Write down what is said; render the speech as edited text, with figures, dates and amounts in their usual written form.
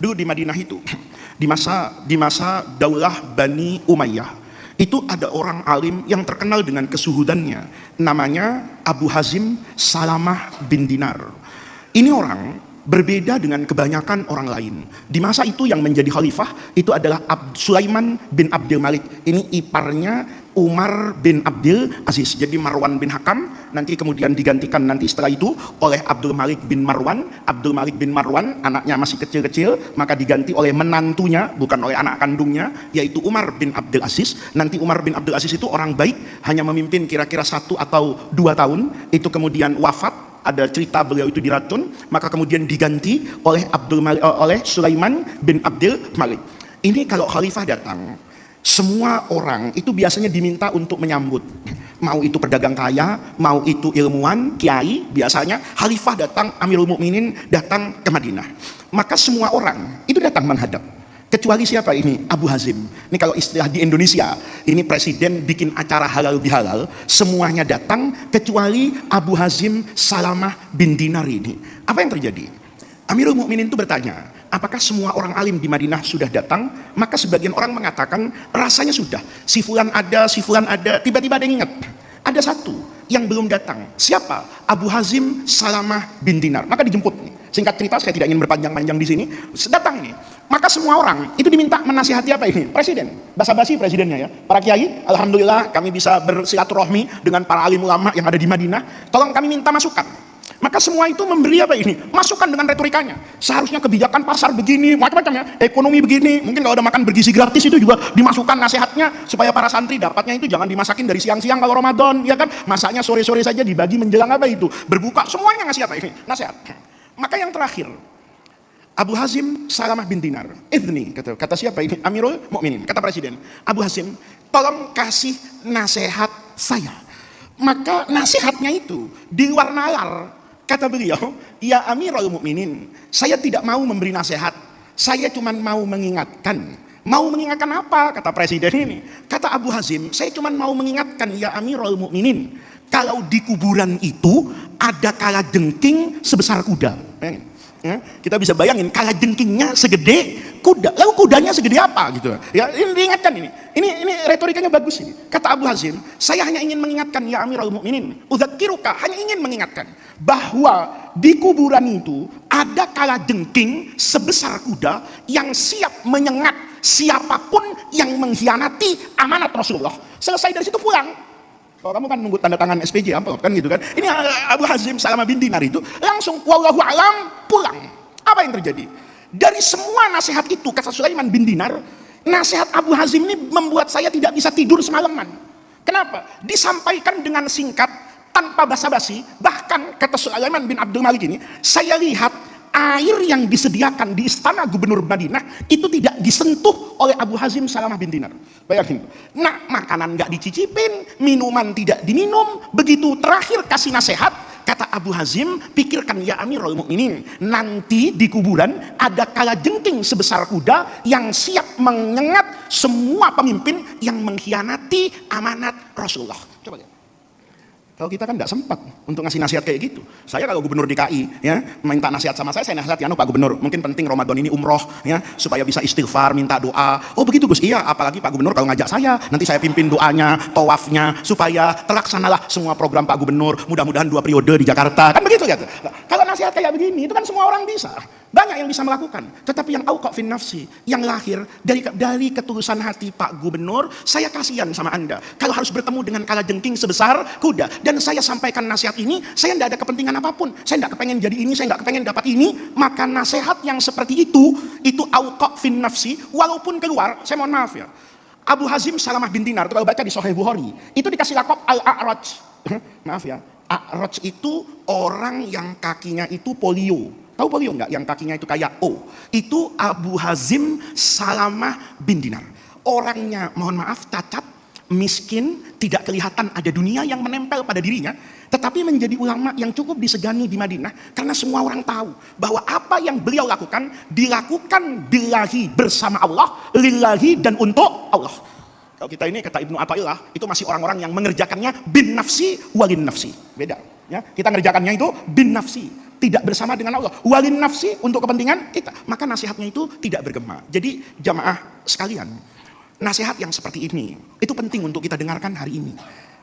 Dulu di Madinah itu, di masa Daulah Bani Umayyah, itu ada orang alim yang terkenal dengan kesuhudannya, namanya Abu Hazim Salamah bin Dinar. Ini orang berbeda dengan kebanyakan orang lain. Di masa itu yang menjadi khalifah itu adalah Sulaiman bin Abdul Malik. Ini iparnya Umar bin Abdul Aziz. Jadi Marwan bin Hakam nanti kemudian digantikan nanti setelah itu oleh Abdul Malik bin Marwan. Abdul Malik bin Marwan anaknya masih kecil-kecil, maka diganti oleh menantunya, bukan oleh anak kandungnya, yaitu Umar bin Abdul Aziz. Nanti Umar bin Abdul Aziz itu orang baik, hanya memimpin kira-kira 1 atau 2 tahun, itu kemudian wafat. Ada cerita beliau itu diracun, maka kemudian diganti oleh Sulaiman bin Abdul Malik. Ini kalau khalifah datang, semua orang itu biasanya diminta untuk menyambut. Mau itu pedagang kaya, mau itu ilmuwan, kiai, biasanya khalifah datang, Amirul Mukminin datang ke Madinah. Maka semua orang itu datang menghadap. Kecuali siapa ini? Abu Hazim. Ini kalau istilah di Indonesia, ini presiden bikin acara halal bihalal, semuanya datang kecuali Abu Hazim Salamah bin Dinar ini. Apa yang terjadi? Amirul Mukminin itu bertanya, apakah semua orang alim di Madinah sudah datang? Maka sebagian orang mengatakan rasanya sudah. Si fulan ada, tiba-tiba ada yang ingat. Ada satu yang belum datang. Siapa? Abu Hazim Salamah bin Dinar. Maka dijemput. Singkat cerita, saya tidak ingin berpanjang-panjang di sini. Datang ini. Maka semua orang itu diminta menasihati apa ini? Presiden. Basa-basi presidennya ya. Para kiai, alhamdulillah kami bisa bersilaturahmi dengan para alim ulama yang ada di Madinah. Tolong kami minta masukan. Maka semua itu memberi apa ini? Masukan dengan retorikanya. Seharusnya kebijakan pasar begini, macam-macam ya. Ekonomi begini. Mungkin kalau ada makan bergizi gratis itu juga dimasukkan nasihatnya supaya para santri dapatnya itu jangan dimasakin dari siang-siang kalau Ramadan, ya kan? Masaknya sore-sore saja dibagi menjelang apa itu? Berbuka. Semuanya ngasih apa ini? Nasihat. Maka yang terakhir, Abu Hazim Salamah bin Dinar. Idni, kata siapa ini? Amirul Mukminin, kata presiden. Abu Hazim, tolong kasih nasihat saya. Maka nasihatnya itu di luar nalar. Kata beliau, ya Amirul Mukminin, saya tidak mau memberi nasihat. Saya cuma mau mengingatkan. Mau mengingatkan apa? Kata presiden ini. Kata Abu Hazim, saya cuma mau mengingatkan ya Amirul Mukminin, kalau di kuburan itu ada kalajengking sebesar kuda. Ya, kita bisa bayangin kalajengkingnya segede kuda. Lalu kudanya segede apa gitu. Ya, ini diingatkan ini. Ini retorikanya bagus ini. Kata Abu Hazim, saya hanya ingin mengingatkan ya Amirul Mukminin, udzakiruka, hanya ingin mengingatkan bahwa di kuburan itu ada kalajengking sebesar kuda yang siap menyengat siapapun yang mengkhianati amanat Rasulullah. Selesai dari situ pulang. Kalau kamu kan nunggu tanda tangan SPJ apa kan gitu kan. Ini Abu Hazim Salamah bin Dinar itu langsung wallahu alam pulang. Apa yang terjadi? Dari semua nasihat itu, kata Sulaiman bin Dinar, nasihat Abu Hazim ini membuat saya tidak bisa tidur semalaman. Kenapa? Disampaikan dengan singkat, tanpa basa-basi. Bahkan kata Sulaiman bin Abdul Malik ini, saya lihat air yang disediakan di istana gubernur Madinah itu tidak disentuh oleh Abu Hazim Salamah bin Dinar. Bayangin. Nah, makanan nggak dicicipin, minuman tidak diminum. Begitu terakhir kasih nasihat, kata Abu Hazim, pikirkan ya Amirul Mukminin, nanti di kuburan ada kalajengking sebesar kuda yang siap menyengat semua pemimpin yang mengkhianati amanat Rasulullah. Coba lihat. Kalau kita kan tidak sempat untuk ngasih nasihat kayak gitu. Saya kalau gubernur DKI ya minta nasihat sama saya nasihati Pak Gubernur, mungkin penting Ramadan ini umroh ya supaya bisa istighfar, minta doa. Oh begitu Gus, iya, apalagi Pak Gubernur kalau ngajak saya, nanti saya pimpin doanya, tawafnya supaya terlaksanalah semua program Pak Gubernur, mudah-mudahan 2 periode di Jakarta. Kan begitu gitu. Nah, kalau nasihat kayak begini itu kan semua orang bisa. Banyak yang bisa melakukan. Tetapi yang auqa fin nafsi, yang lahir dari ketulusan hati Pak Gubernur, saya kasihan sama Anda. Kalau harus bertemu dengan kalajengking sebesar kuda, dan saya sampaikan nasihat ini, saya tidak ada kepentingan apapun. Saya tidak kepengen jadi ini, saya tidak kepengen dapat ini. Maka nasihat yang seperti itu auqa fin nafsi, walaupun keluar, saya mohon maaf ya. Abu Hazim Salamah bin Dinar, kalau baca di Sahih Bukhari, itu dikasih lakop Al-A'raj. Maaf ya, A'raj itu orang yang kakinya itu polio. Tahu polio enggak? Yang kakinya itu kayak O. Itu Abu Hazim Salamah bin Dinar. Orangnya, mohon maaf, cacat, miskin, tidak kelihatan ada dunia yang menempel pada dirinya, tetapi menjadi ulama yang cukup disegani di Madinah karena semua orang tahu bahwa apa yang beliau lakukan dilakukan billahi, bersama Allah, lillahi, dan untuk Allah. Kalau kita ini kata Ibnu Athaillah, itu masih orang-orang yang mengerjakannya bin nafsi walin nafsi. Beda ya. Kita ngerjakannya itu bin nafsi, tidak bersama dengan Allah. Walin nafsi, untuk kepentingan kita. Maka nasihatnya itu tidak bergema. Jadi jamaah sekalian, nasihat yang seperti ini itu penting untuk kita dengarkan hari ini.